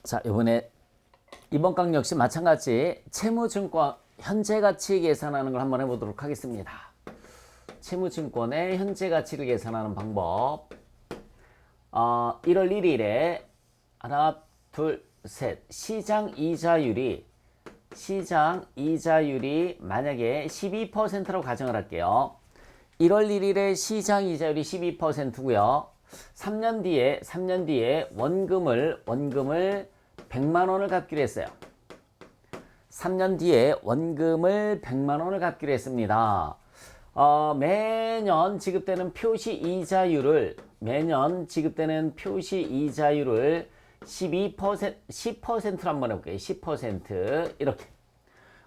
자, 이번 강 역시 마찬가지 채무증권 현재 가치 계산하는 걸 한번 해보도록 하겠습니다. 채무증권의 현재 가치를 계산하는 방법. 1월 1일에 하나, 둘, 셋 시장 이자율이 만약에 12%라고 가정을 할게요. 1월 1일에 시장 이자율이 12%고요. 3년 뒤에 원금을 100만 원을 갚기로 했어요. 3년 뒤에 원금을 100만 원을 갚기로 했습니다. 매년 지급되는 표시 이자율을 10%로 한번 해볼게요. 10% 이렇게.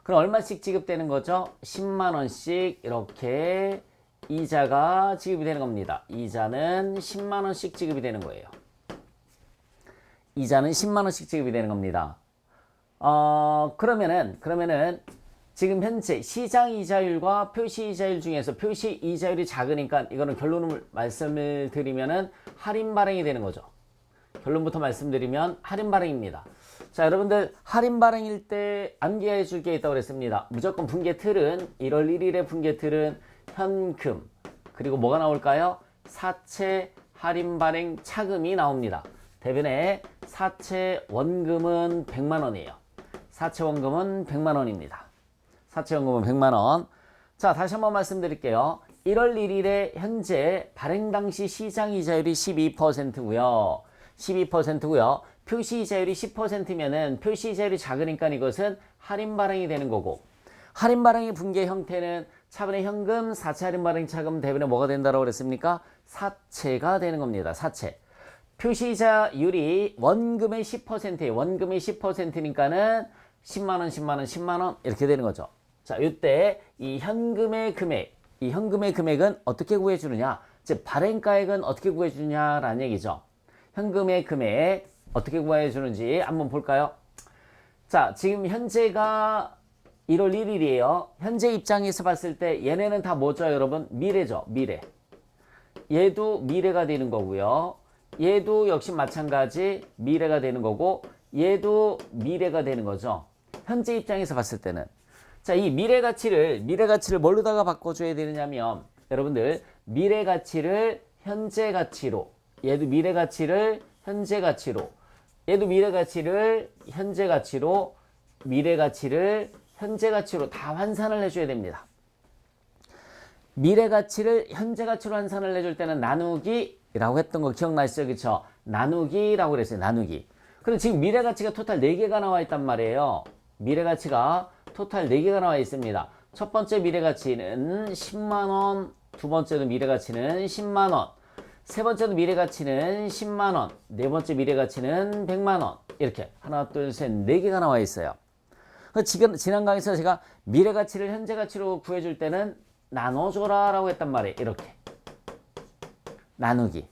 그럼 얼마씩 지급되는 거죠? 10만 원씩 이렇게 이자가 지급이 되는 겁니다. 이자는 10만 원씩 지급이 되는 거예요. 이자는 10만 원씩 지급이 되는 겁니다. 그러면은 지금 현재 시장 이자율과 표시 이자율 중에서 표시 이자율이 작으니까 이거는 결론을 말씀을 드리면은 할인 발행이 되는 거죠. 결론부터 말씀드리면 할인 발행입니다. 자, 여러분들 할인 발행일 때 암기해 줄 게 있다고 그랬습니다. 무조건 분계 틀은 1월 1일의 분계 틀은 현금 그리고 뭐가 나올까요? 사채 할인 발행 차금이 나옵니다. 대변에 사채 원금은 100만 원이에요. 사채 원금은 100만 원입니다. 사채 원금은 100만 원. 자, 다시 한번 말씀드릴게요. 1월 1일에 현재 발행 당시 시장 이자율이 12%고요. 12%고요. 표시 이자율이 10%면은 표시 이자율이 작으니까 이것은 할인 발행이 되는 거고, 할인 발행의 분계 형태는 차분의 현금, 사채 할인 발행 차금 대변에 뭐가 된다고 그랬습니까? 사채가 되는 겁니다. 사채. 표시 이자율이 원금의 10%예요. 원금의 10%니까는 10만 원, 10만 원, 10만 원 이렇게 되는 거죠. 자, 이때 이 현금의 금액은 어떻게 구해 주느냐? 즉 발행가액은 어떻게 구해 주느냐라는 얘기죠. 현금의 금액 어떻게 구해 주는지 한번 볼까요? 자, 지금 현재가 1월 1일이에요. 현재 입장에서 봤을 때 얘네는 다 뭐죠, 여러분? 미래죠. 미래. 얘도 미래가 되는 거고요. 얘도 역시 마찬가지 미래가 되는 거고, 얘도 미래가 되는 거죠. 현재 입장에서 봤을 때는. 자, 이 미래 가치를 뭘로다가 바꿔줘야 되느냐면, 여러분들 미래 가치를 현재 가치로, 얘도 미래 가치를 현재 가치로, 얘도 미래 가치를 현재 가치로, 미래 가치를 현재 가치로 다 환산을 해줘야 됩니다. 미래 가치를 현재 가치로 환산을 해줄 때는 나누기라고 했던 거 기억나시죠? 그쵸? 나누기라고 그랬어요. 나누기. 그럼 지금 미래 가치가 토탈 4개가 나와 있단 말이에요. 미래 가치가 토탈 4개가 나와 있습니다. 첫 번째 미래 가치는 10만원, 두 번째도 미래 가치는 10만원, 세 번째도 미래 가치는 10만원, 네 번째 미래 가치는 100만원. 이렇게 하나, 둘, 셋, 4개가 나와 있어요. 지난 강의에서 제가 미래 가치를 현재 가치로 구해줄 때는 나눠줘라 라고 했단 말이에요. 이렇게 나누기.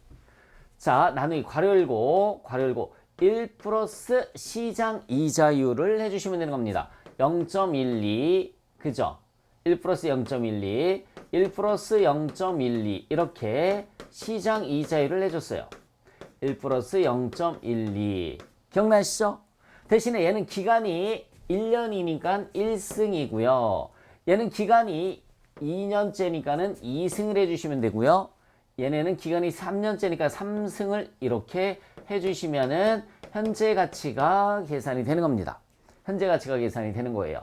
자, 나누기 괄호 열고 1 플러스 시장 이자율을 해주시면 되는 겁니다. 0.12 그죠? 1 플러스 0.12 1 플러스 0.12 이렇게 시장 이자율을 해줬어요. 1 플러스 0.12 기억나시죠? 대신에 얘는 기간이 1년이니까 1승이고요. 얘는 기간이 2년째니까는 2승을 해주시면 되고요. 얘네는 기간이 3년째니까 3승을 이렇게 해주시면은 현재 가치가 계산이 되는 겁니다. 현재 가치가 계산이 되는 거예요.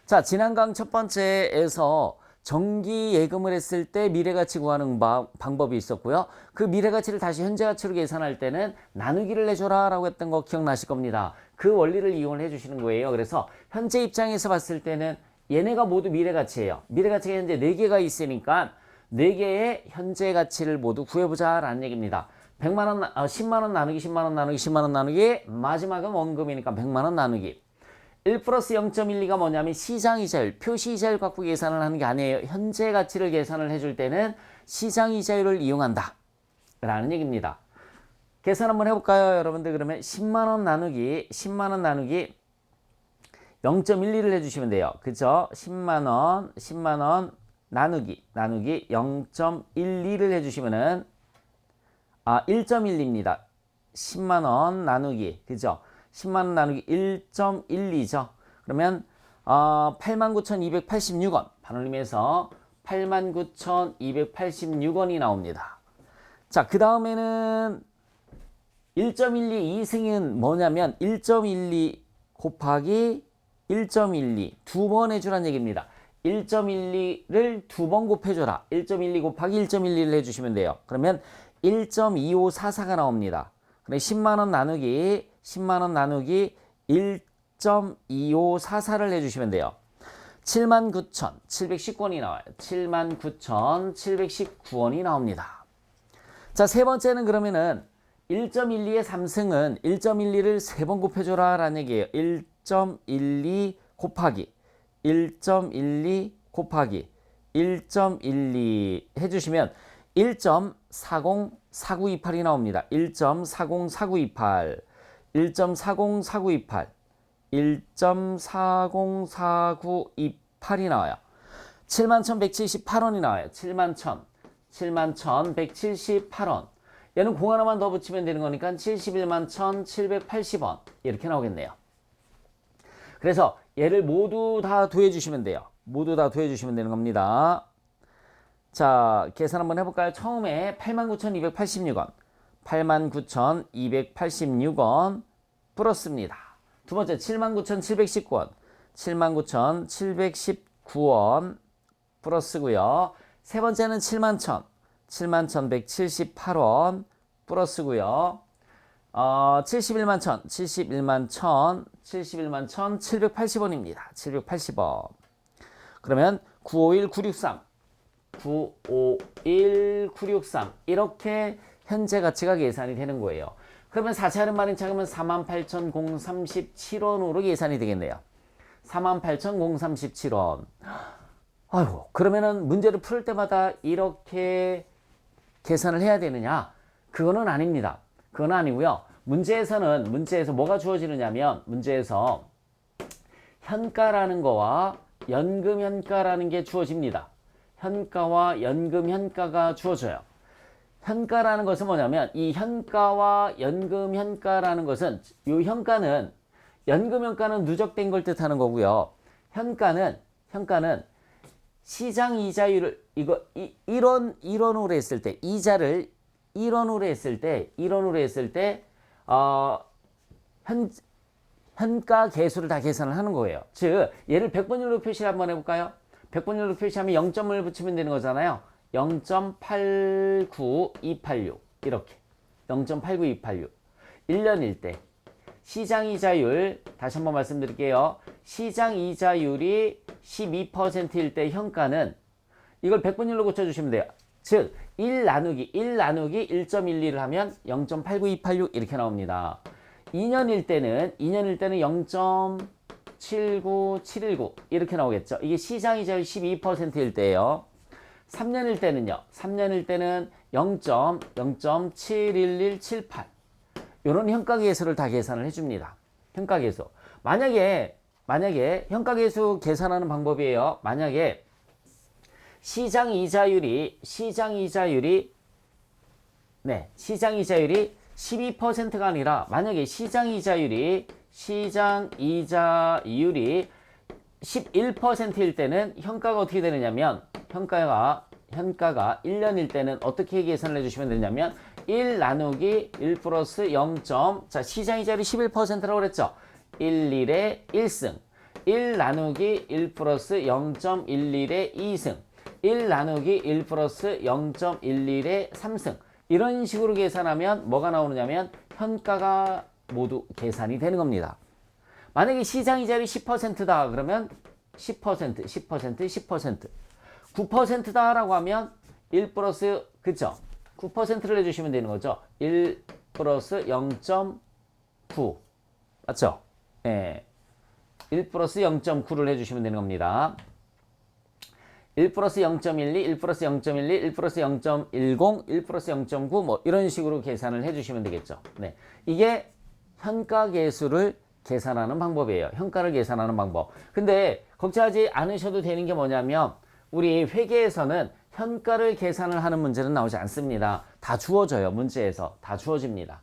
자, 지난 강 첫 번째에서 정기 예금을 했을 때 미래 가치 구하는 방법이 있었고요. 그 미래 가치를 다시 현재 가치로 계산할 때는 나누기를 해줘라 라고 했던 거 기억나실 겁니다. 그 원리를 이용을 해주시는 거예요. 그래서 현재 입장에서 봤을 때는 얘네가 모두 미래 가치예요. 미래 가치가 현재 4개가 있으니까 4개의 현재 가치를 모두 구해보자 라는 얘기입니다. 100만원, 10만원 나누기 10만원 나누기 10만원 나누기, 마지막은 원금이니까 100만원 나누기. 1 플러스 0.12가 뭐냐면 시장 이자율, 표시 이자율 갖고 계산을 하는 게 아니에요. 현재 가치를 계산을 해줄 때는 시장 이자율을 이용한다 라는 얘기입니다. 계산 한번 해볼까요, 여러분들? 그러면 10만원 나누기 0.12를 해주시면 돼요. 그죠? 10만원 나누기 0.12를 해주시면은 1.1입니다. 10만원 나누기 그죠? 10만 원 나누기 1.12죠. 그러면 89,286원. 반올림해서 89,286원이 나옵니다. 자, 그 다음에는 1.12 2승은 뭐냐면 1.12 곱하기 1.12 두 번 해주란 얘기입니다. 1.12를 두 번 곱해줘라. 1.12 곱하기 1.12를 해주시면 돼요. 그러면 1.2544가 나옵니다. 그럼 10만원 나누기 10만원 나누기 1.2544를 해주시면 돼요. 79,719원이 나와요. 79,719원이 나옵니다. 자, 세 번째는 그러면은 1.12의 3승은 1.12를 세 번 곱해줘라 라는 얘기예요. 1.12 곱하기 1.12 곱하기 1.12 해주시면 1.404928이 나옵니다. 1.404928 1.404928 1.404928이 나와요. 71,178원이 나와요. 71,178원. 얘는 공 하나만 더 붙이면 되는 거니까 711,780원 이렇게 나오겠네요. 그래서 얘를 모두 다 더해주시면 돼요. 모두 다 더해주시면 되는 겁니다. 자, 계산 한번 해볼까요? 처음에 89,286원 89,286원 플러스입니다. 두 번째 79,719원 79,719원 플러스고요. 세 번째는 71,178원 플러스고요. 71만 780원입니다. 780원. 그러면 951,963 이렇게 현재 가치가 계산이 되는 거예요. 그러면 4차 할인마진 차금은 48,037원으로 계산이 되겠네요. 48,037원. 아이고, 그러면은 문제를 풀 때마다 이렇게 계산을 해야 되느냐? 그거는 아닙니다. 그건 아니고요. 문제에서 뭐가 주어지느냐면 문제에서 현가라는 거와 연금 현가라는 게 주어집니다. 현가와 연금 현가가 주어져요. 현가라는 것은 뭐냐면 이 현가와 연금 현가라는 것은 이 현가는 연금 현가는 누적된 걸 뜻하는 거고요. 현가는 시장 이자율을 일원으로 했을 때 이자를 1원으로 했을 때 현가 계수를 다 계산을 하는 거예요. 즉 얘를 100번율로 표시를 한번 해볼까요? 100번율로 표시하면 0점을 붙이면 되는 거잖아요. 0.89286 이렇게 0.89286 1년일 때 시장이자율 다시 한번 말씀드릴게요. 시장이자율이 12%일 때 현가는 이걸 100번율로 고쳐주시면 돼요. 즉 1 나누기 1.12를 하면 0.89286 이렇게 나옵니다. 2년일 때는 0.79719 이렇게 나오겠죠. 이게 시장이자율 12%일 때예요. 3년일 때는요. 3년일 때는 0.71178 이런 현가계수를 다 계산을 해줍니다. 현가계수. 만약에 현가계수 계산하는 방법이에요. 만약에 시장이자율이 12%가 아니라 만약에 시장이자율이 11%일 때는 현가가 어떻게 되느냐면 현가가 1년일 때는 어떻게 계산을 해주시면 되냐면 1 나누기 1 플러스 0. 자, 시장이자율이 11%라고 그랬죠. 11의 1승 1 나누기 1 플러스 0.11의 2승 1 나누기 1 플러스 0.11의 3승 이런 식으로 계산하면 뭐가 나오느냐면 현가가 모두 계산이 되는 겁니다. 만약에 시장이자율이 10%다 그러면 10% 9%다 라고 하면 1 플러스 그쵸? 9%를 해주시면 되는 거죠. 1 플러스 0.9 맞죠? 예. 1 플러스 0.9를 해주시면 되는 겁니다. 1 플러스 0.12, 1 플러스 0.12, 1 플러스 0.10, 1 플러스 0.9 뭐 이런 식으로 계산을 해주시면 되겠죠. 네, 이게 현가 계수를 계산하는 방법이에요. 현가를 계산하는 방법. 근데 걱정하지 않으셔도 되는 게 뭐냐면 우리 회계에서는 현가를 계산을 하는 문제는 나오지 않습니다. 다 주어져요. 문제에서 다 주어집니다.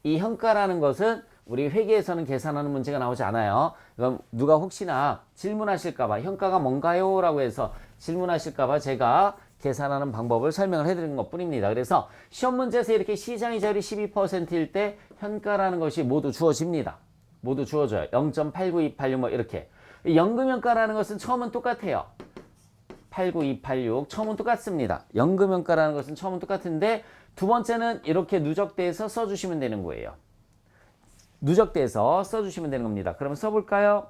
이 현가라는 것은 우리 회계에서는 계산하는 문제가 나오지 않아요. 그럼 누가 혹시나 질문하실까봐 현가가 뭔가요? 라고 해서 질문하실까봐 제가 계산하는 방법을 설명을 해드리는 것 뿐입니다. 그래서 시험 문제에서 이렇게 시장이자율이 12%일 때 현가라는 것이 모두 주어집니다. 모두 주어져요. 0.89286 뭐 이렇게. 연금현가라는 것은 처음은 똑같아요. 89286 처음은 똑같습니다. 연금현가라는 것은 처음은 똑같은데 두 번째는 이렇게 누적돼서 써주시면 되는 거예요. 누적돼서 써주시면 되는 겁니다. 그러면 써볼까요?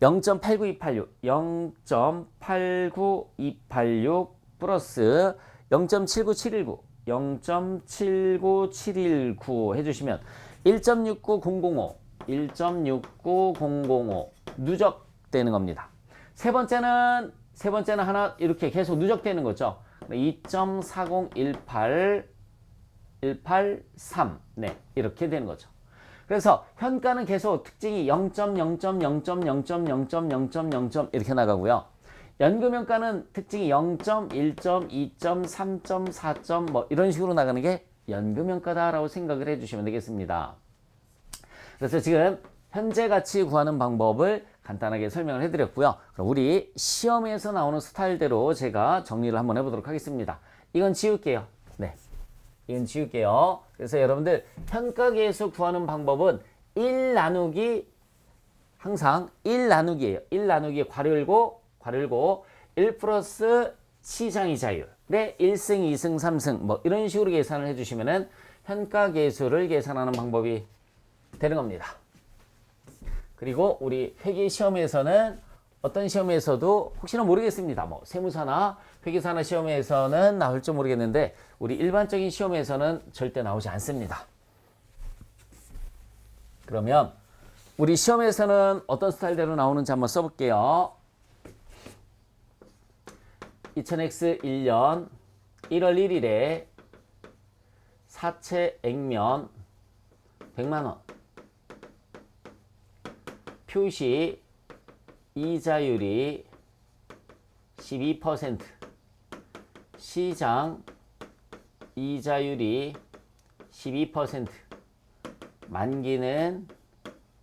0.89286 0.89286 플러스 0.79719 0.79719 해주시면 1.69005 1.69005 누적되는 겁니다. 세 번째는 하나 이렇게 계속 누적되는 거죠. 2.4018 네, 이렇게 되는 거죠. 그래서 현가는 계속 특징이 0.0.0.0.0.0.0 이렇게 나가고요. 연금현가는 특징이 0점, 1점, 2점, 3점, 4점 뭐 이런 식으로 나가는 게 연금현가다라고 생각을 해주시면 되겠습니다. 그래서 지금 현재 가치 구하는 방법을 간단하게 설명을 해드렸고요. 그럼 우리 시험에서 나오는 스타일대로 제가 정리를 한번 해보도록 하겠습니다. 이건 지울게요. 네, 이건 지울게요. 그래서 여러분들 현가계에서 구하는 방법은 1 나누기 항상 1 나누기예요. 1 나누기 괄호 열고 1 플러스 시장이자율 네, 1승, 2승, 3승 뭐 이런 식으로 계산을 해주시면은 현가계수를 계산하는 방법이 되는 겁니다. 그리고 우리 회계 시험에서는 어떤 시험에서도 혹시나 모르겠습니다. 뭐 세무사나 회계사나 시험에서는 나올지 모르겠는데 우리 일반적인 시험에서는 절대 나오지 않습니다. 그러면 우리 시험에서는 어떤 스타일대로 나오는지 한번 써볼게요. 2000X 1년 1월 1일에 사채 액면 100만원 표시 이자율이 12% 시장 이자율이 12% 만기는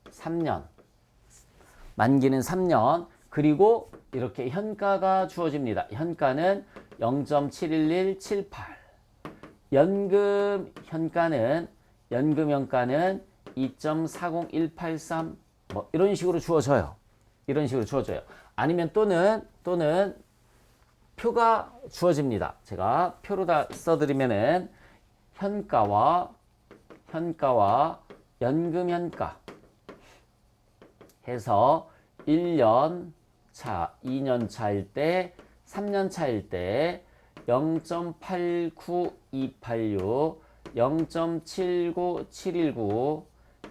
3년 만기는 3년 그리고 이렇게 현가가 주어집니다. 현가는 0.71178 연금 현가는 2.40183 뭐 이런 식으로 주어져요. 이런 식으로 주어져요. 아니면 또는 표가 주어집니다. 제가 표로 다 써드리면은 현가와 연금 현가 해서 1년 차, 2년 차일 때, 3년 차일 때 0.89286, 0.79719,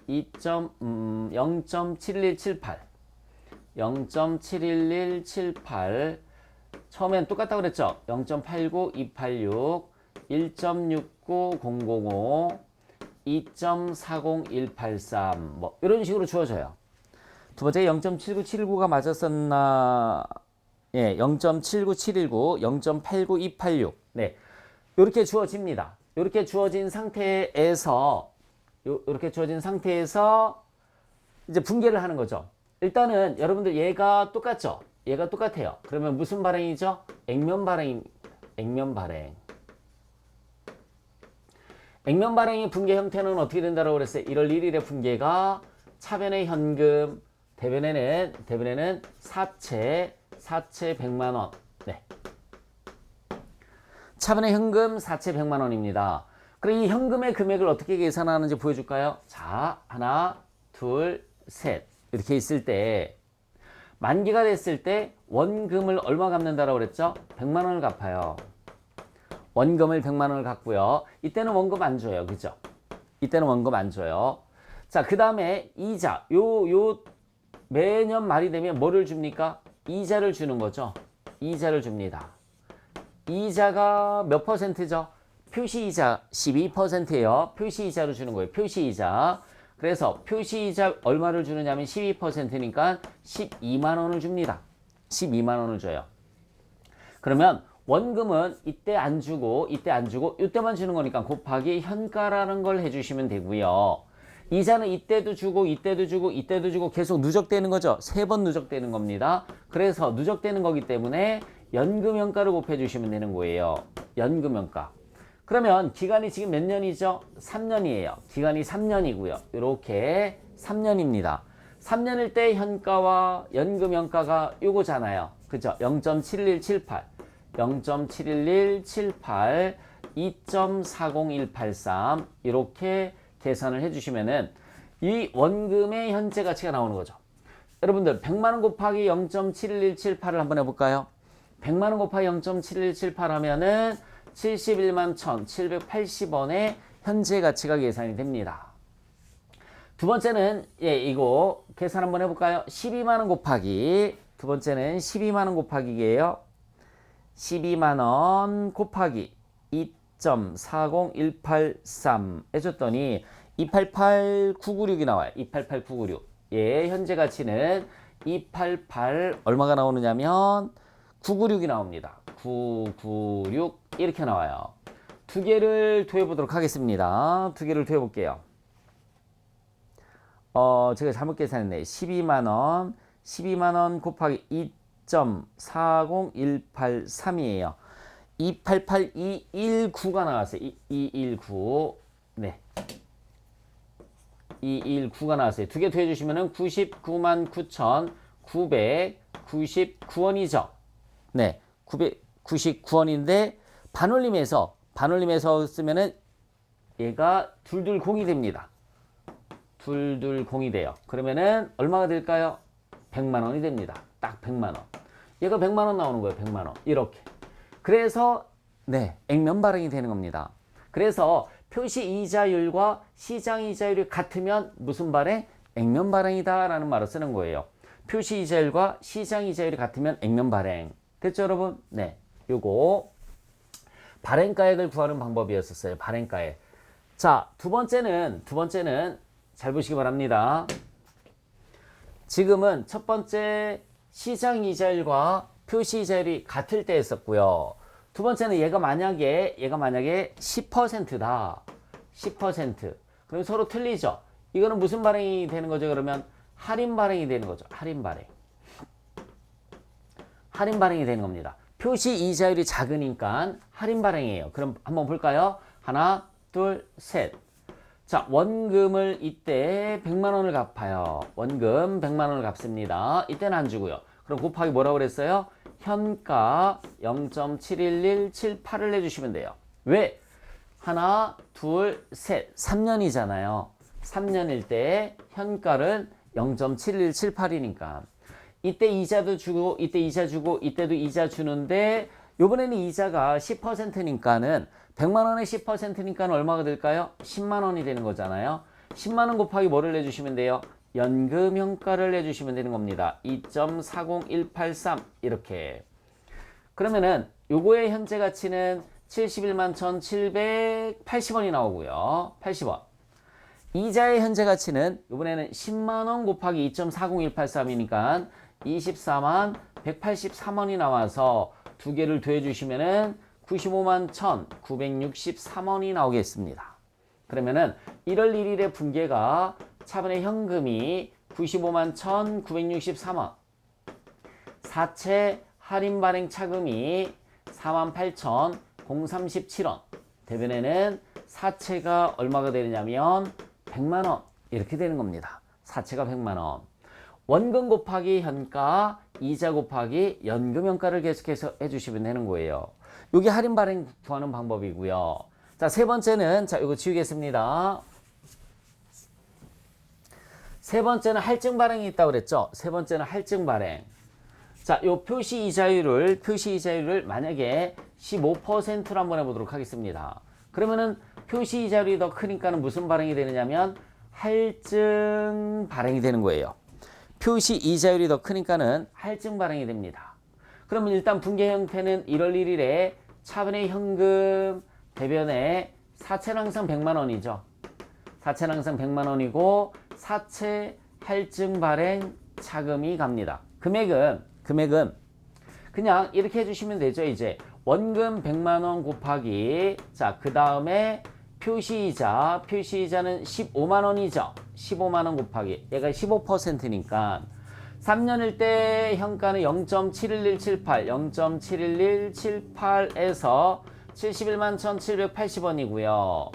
0.71178 0.71178 처음엔 똑같다고 그랬죠. 0.89286 1.69005 2.40183 뭐 이런 식으로 주어져요. 두 번째 0.79719가 맞았었나? 예, 0.79719 0.89286 네, 이렇게 주어집니다. 이렇게 주어진 상태에서 이제 분계를 하는 거죠. 일단은 여러분들 얘가 똑같죠? 얘가 똑같아요. 그러면 무슨 발행이죠? 액면 발행. 액면 발행의 분계 형태는 어떻게 된다고 그랬어요? 1월 1일에 분계가 차변의 현금, 대변에는 사채 100만 원. 네. 차변의 현금 사채 100만 원입니다. 그럼 이 현금의 금액을 어떻게 계산하는지 보여줄까요? 자, 하나, 둘, 셋. 이렇게 있을 때 만기가 됐을 때 원금을 얼마 갚는다라고 그랬죠? 100만 원을 갚아요. 원금을 100만 원을 갚고요. 이때는 원금 안 줘요. 그죠? 이때는 원금 안 줘요. 자, 그 다음에 이자. 매년 말이 되면 뭐를 줍니까? 이자를 주는 거죠. 이자를 줍니다. 이자가 몇 퍼센트죠? 표시이자 12%예요. 표시이자로 주는 거예요. 표시이자. 그래서 표시이자 얼마를 주느냐면 12%니까 12만 원을 줍니다. 12만 원을 줘요. 그러면 원금은 이때 안 주고 이때만 주는 거니까 곱하기 현가라는 걸 해주시면 되고요. 이자는 이때도 주고 이때도 주고 이때도 주고 계속 누적되는 거죠. 3번 누적되는 겁니다. 그래서 누적되는 거기 때문에 연금연가를 곱해주시면 되는 거예요. 연금연가. 그러면 기간이 지금 몇 년이죠? 3년이에요. 기간이 3년이고요. 이렇게 3년입니다. 3년일 때 현가와 연금연가가 요거잖아요. 그죠? 0.71178, 0.71178, 2.40183 이렇게 계산을 해주시면은 이 원금의 현재 가치가 나오는 거죠. 여러분들 100만원 곱하기 0.71178을 한번 해볼까요? 100만원 곱하기 0.71178 하면은 71만 1,780원의 현재 가치가 계산이 됩니다. 두 번째는 이거 계산 한번 해볼까요? 12만원 곱하기, 두 번째는 12만원 곱하기예요. 12만원 곱하기 2.40183 해줬더니 288996이 나와요. 288996. 예, 현재 가치는 288 얼마가 나오느냐면 996이 나옵니다. 996 이렇게 나와요. 두 개를 더해 보도록 하겠습니다. 두 개를 더해 볼게요. 제가 잘못 계산했네. 12만원 곱하기 2.40183이에요. 288219가 나왔어요. 219. 네. 219가 나왔어요. 두 개 더해 주시면은 99만 9,999원이죠. 네. 999원인데 반올림해서 쓰면은 얘가 둘둘공이 됩니다. 둘둘공이 돼요. 그러면은 얼마가 될까요? 100만 원이 됩니다. 딱 100만 원. 얘가 100만 원 나오는 거예요. 100만 원. 이렇게. 그래서 네, 액면 발행이 되는 겁니다. 그래서 표시 이자율과 시장 이자율이 같으면 무슨 발행? 액면 발행이다라는 말을 쓰는 거예요. 표시 이자율과 시장 이자율이 같으면 액면 발행. 됐죠, 여러분? 네. 요거 발행가액을 구하는 방법이었었어요. 발행가액. 자, 두 번째는 잘 보시기 바랍니다. 지금은 첫 번째 시장 이자율과 표시 이자율이 같을 때 했었고요. 두 번째는 얘가 만약에 10%다. 10%. 그럼 서로 틀리죠. 이거는 무슨 발행이 되는 거죠? 그러면 할인 발행이 되는 거죠. 할인 발행이 되는 겁니다. 표시 이자율이 작으니까 할인 발행이에요. 그럼 한번 볼까요? 하나, 둘, 셋. 자, 원금을 이때 100만 원을 갚아요. 원금 100만 원을 갚습니다. 이때는 안 주고요. 그럼 곱하기 뭐라고 그랬어요? 현가 0.71178을 내주시면 돼요. 왜? 하나, 둘, 셋. 3년이잖아요. 3년일 때 현가를 0.7178이니까 이때 이자도 주고 이때 이자 주고 이때도 이자 주는데 요번에는 이자가 10%니까는 100만 원의 10%니까 얼마가 될까요? 10만 원이 되는 거잖아요. 10만 원 곱하기 뭐를 내주시면 돼요? 연금 현가를 내주시면 되는 겁니다. 2.40183 이렇게. 그러면은 요거의 현재 가치는 71만 1,780원이 나오고요. 80원. 이자의 현재 가치는 이번에는 10만 원 곱하기 2.40183이니까 24만 183원이 나와서 두 개를 더해 주시면은 95만 1,963원이 나오겠습니다. 그러면은 1월 1일의 분계가 차분의 현금이 95만 1,963원, 사채 할인 발행 차금이 48,037원, 대변에는 사채가 얼마가 되느냐면 100만원 이렇게 되는 겁니다. 사채가 100만원. 원금 곱하기 현가, 이자 곱하기 연금 현가를 계속해서 해주시면 되는 거예요. 이게 할인 발행 구하는 방법이고요. 자, 세 번째는 이거 지우겠습니다. 세 번째는 할증 발행이 있다고 그랬죠. 세 번째는 할증 발행. 자, 요 표시 이자율을 만약에 15%로 한번 해보도록 하겠습니다. 그러면은 표시 이자율이 더 크니까는 무슨 발행이 되느냐면 할증 발행이 되는 거예요. 표시 이자율이 더 크니까는 할증 발행이 됩니다. 그러면 일단 분계 형태는 1월 1일에 차분의 현금 대변에 사채는 항상 100만 원이죠. 사채는 항상 100만 원이고 사채 할증 발행 차금이 갑니다. 금액은 그냥 이렇게 해주시면 되죠. 이제 원금 100만 원 곱하기 자, 그 다음에 표시이자는 15만 원이죠. 15만 원 곱하기 얘가 15%니까 3년일 때 현가는 0.71178, 0.71178에서 71만 1,780원이고요.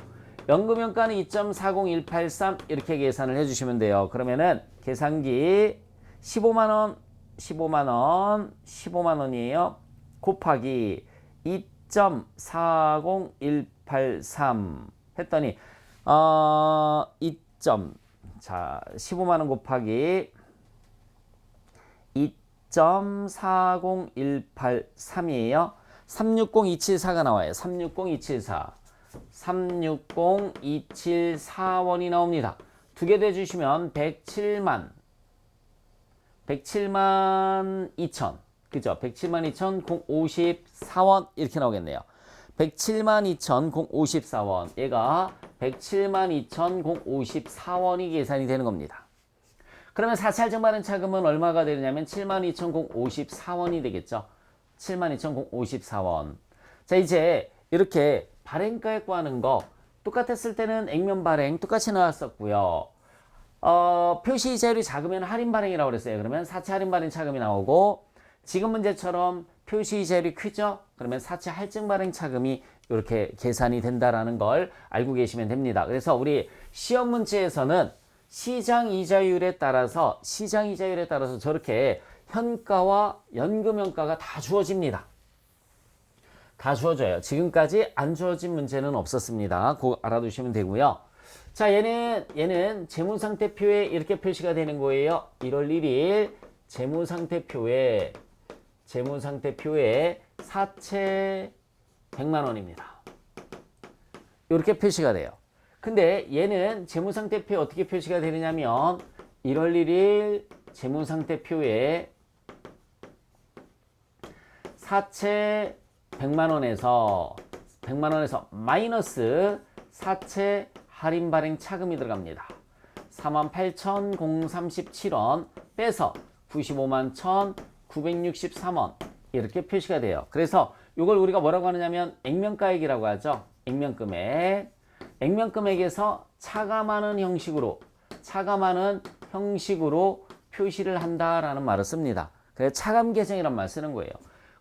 연금연가는 2.40183 이렇게 계산을 해주시면 돼요. 그러면은 계산기 15만 원이에요. 곱하기 2.40183 했더니 15만 원 곱하기 2.40183이에요. 360274가 나와요. 360274원이 나옵니다. 두 개 더해주시면 107만 2천 그죠? 107만 2천 054원 이렇게 나오겠네요. 107만 2천 054원 얘가 107만 2천 054원이 계산이 되는 겁니다. 그러면 4차 할증 발행 차금은 얼마가 되느냐면 72,054원이 되겠죠. 72,054원. 자, 이제 이렇게 발행가액 구하는 거 똑같았을 때는 액면 발행 똑같이 나왔었고요. 표시 이자율이 작으면 할인 발행이라고 그랬어요. 그러면 4차 할인 발행 차금이 나오고 지금 문제처럼 표시 이자율이 크죠? 그러면 4차 할증 발행 차금이 이렇게 계산이 된다라는 걸 알고 계시면 됩니다. 그래서 우리 시험 문제에서는 시장 이자율에 따라서 저렇게 현가와 연금연가가 다 주어집니다. 다 주어져요. 지금까지 안 주어진 문제는 없었습니다. 그거 알아두시면 되고요. 자, 얘는 재무상태표에 이렇게 표시가 되는 거예요. 1월 1일 재무상태표에 사채 100만 원입니다. 이렇게 표시가 돼요. 근데 얘는 재무상태표에 어떻게 표시가 되느냐면 1월 1일 재무상태표에 사채 100만 원에서 마이너스 사채 할인 발행 차금이 들어갑니다. 48,037원 빼서 95만 1,963원 이렇게 표시가 돼요. 그래서 이걸 우리가 뭐라고 하느냐면 액면가액이라고 하죠. 액면금액에서 차감하는 형식으로 표시를 한다라는 말을 씁니다. 그래서 차감 계정이란 말 쓰는 거예요.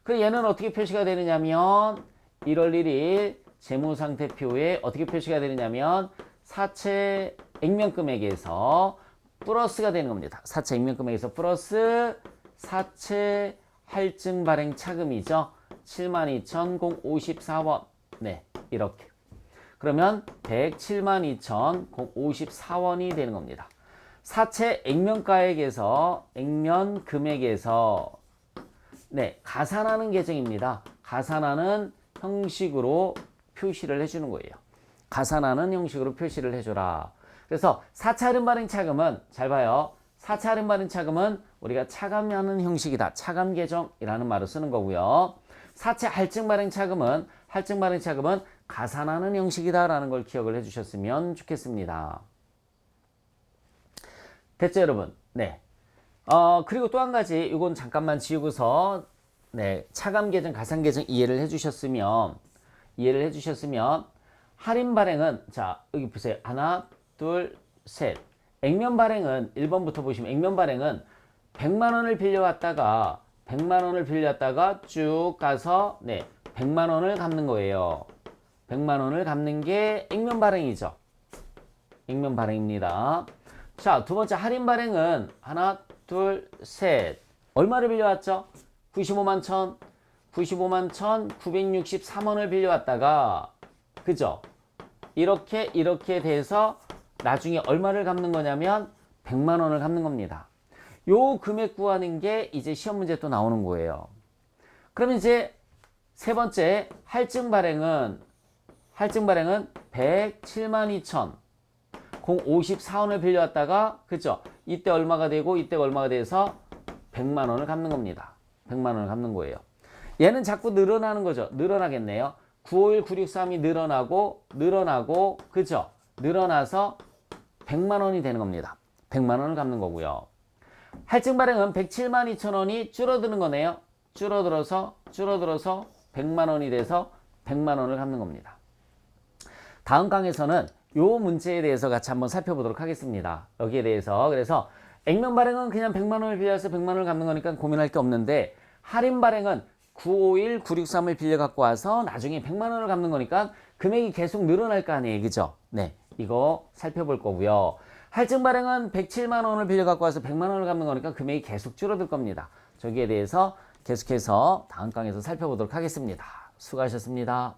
그래서 얘는 어떻게 표시가 되느냐면 1월 1일 재무상태표에 어떻게 표시가 되느냐면 사채 액면금액에서 플러스가 되는 겁니다. 사채 액면금액에서 플러스 사채 할증 발행 차금이죠. 72,054원. 네, 이렇게. 그러면 107만 2,054원이 되는 겁니다. 사채 액면가액에서 네, 가산하는 계정입니다. 가산하는 형식으로 표시를 해주는 거예요. 가산하는 형식으로 표시를 해줘라. 그래서 4차 할인 발행 차금은 잘 봐요. 4차 할인 발행 차금은 우리가 차감하는 형식이다. 차감 계정이라는 말을 쓰는 거고요. 4차 할증 발행 차금은 가산하는 형식이다라는 걸 기억을 해주셨으면 좋겠습니다. 됐죠, 여러분? 네. 그리고 또 한 가지, 이건 잠깐만 지우고서, 네, 차감 계정, 가산 계정 이해를 해주셨으면, 할인 발행은, 자, 여기 보세요. 하나, 둘, 셋. 액면 발행은, 1번부터 보시면, 액면 발행은 100만 원을 빌려왔다가 쭉 가서, 네, 100만 원을 갚는 거예요. 100만 원을 갚는 게 액면 발행이죠. 액면 발행입니다. 자, 두 번째 할인 발행은 하나, 둘, 셋. 얼마를 빌려왔죠? 95만 1,963원을 빌려왔다가, 그죠? 이렇게 돼서 나중에 얼마를 갚는 거냐면 100만 원을 갚는 겁니다. 요 금액 구하는 게 이제 시험 문제 또 나오는 거예요. 그러면 이제 세 번째 할증 발행은 107만 2,054원을 빌려왔다가, 그죠? 이때 얼마가 되고 이때가 얼마가 돼서 100만 원을 갚는 겁니다. 100만 원을 갚는 거예요. 얘는 자꾸 늘어나는 거죠. 늘어나겠네요. 951, 963이 늘어나고, 그죠? 늘어나서 100만 원이 되는 겁니다. 100만 원을 갚는 거고요. 할증 발행은 107만 2천 원이 줄어드는 거네요. 줄어들어서 100만 원이 돼서 100만 원을 갚는 겁니다. 다음 강에서는 요 문제에 대해서 같이 한번 살펴보도록 하겠습니다. 여기에 대해서. 그래서 액면 발행은 그냥 100만 원을 빌려서 100만 원을 갚는 거니까 고민할 게 없는데, 할인 발행은 951, 963을 빌려 갖고 와서 나중에 100만 원을 갚는 거니까 금액이 계속 늘어날 거 아니에요. 그죠? 네. 이거 살펴볼 거고요. 할증 발행은 107만 원을 빌려 갖고 와서 100만 원을 갚는 거니까 금액이 계속 줄어들 겁니다. 저기에 대해서 계속해서 다음 강에서 살펴보도록 하겠습니다. 수고하셨습니다.